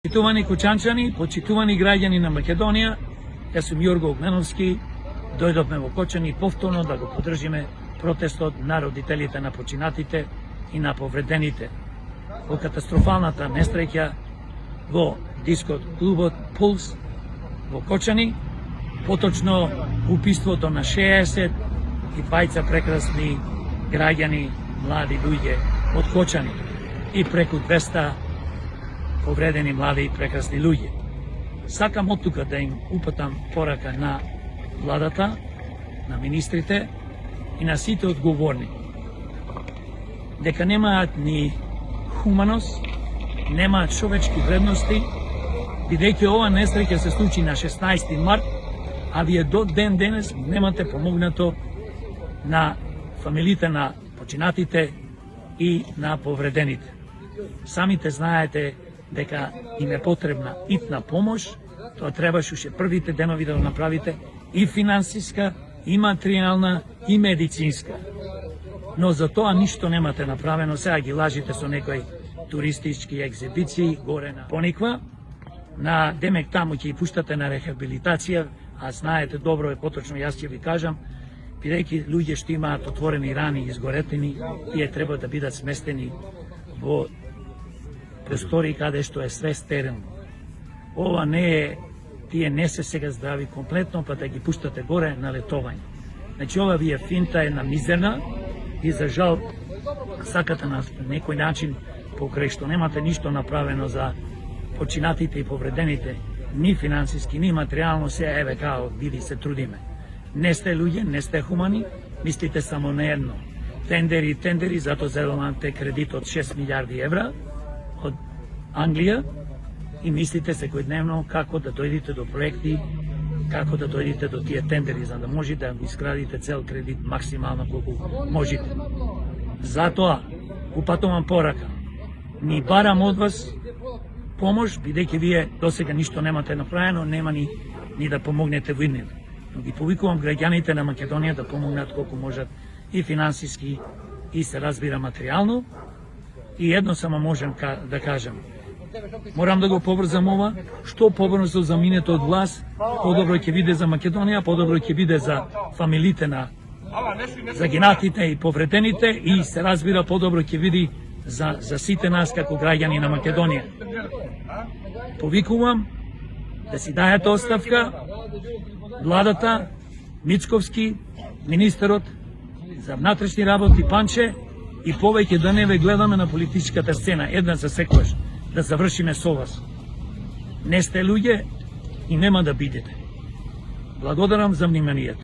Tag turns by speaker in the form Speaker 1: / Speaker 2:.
Speaker 1: Почитувани кучанчани, почитувани граѓани на Македонија, јас сум Јорго Огненовски, дојдовме во Кочани повторно да го поддржиме протестот на родителите на починатите и на повредените во катастрофалната несреќа во дискот клубот Пулс во Кочани, поточно убиството на 60 и двајца прекрасни граѓани, млади луѓе од Кочани и преку 200 повредени млади и прекрасни луѓе. Сакам од тука да им упатам порака на владата, на министрите и на сите одговорни, дека немаат ни хуманост, немаат човечки вредности, бидејќи ова несреќа се случи на 16 март, а вие до ден денес немате помогнато на фамилите на починатите и на повредените. Самите знаете дека им е потребна итна помош, тоа требаше уште првите денови да го направите, и финансиска, и материјална, и медицинска. Но за тоа ништо немате направено, сега ги лажите со некои туристички екзибиции горе на Пониква, на демек таму ќе ги пуштате на рехабилитација, а знаете добро е поточно, јас ќе ви кажам, бидејќи луѓе што имаат отворени рани и изгоретени, тие треба да бидат сместени во простори каде што е све стерилно. Ова не е, тие не се сега здрави комплетно, па да ги пуштате горе на летовање. Значи ова ви е финта, една мизерна, и за жал сакате на некој начин, покрај што немате ништо направено за починатите и повредените, ни финансиски, ни материјално, се еве као, види се трудиме. Не сте луѓе, не сте хумани, мислите само на едно. Тендери, зато зедомате кредит од 6 милиарди евра од Англија и мислите секојдневно како да дојдете до проекти, како да дојдете до тие тендери, за да можете да искрадите цел кредит максимално колку можете. Затоа, упатувам порака, ни барам од вас помош, бидејќи вие досега ништо немате направено, нема ни да помогнете во иднина. Но ги повикувам граѓаните на Македонија да помогнат колку можат и финансиски, и се разбира материјално. И едно само можем да кажам. Морам да го побрзам ова, што побрзо заминете од власт, подобро ќе биде за Македонија, подобро ќе биде за фамилите на загинатите и повредените и се разбира подобро ќе биде за сите нас како граѓани на Македонија. Повикувам да си дајате оставка владата, Мицковски, министерот за внатрешни работи Панче, и повеќе да не ве гледаме на политичката сцена, една за секојаш, да завршиме со вас. Не сте луѓе и нема да бидете. Благодарам за вниманието.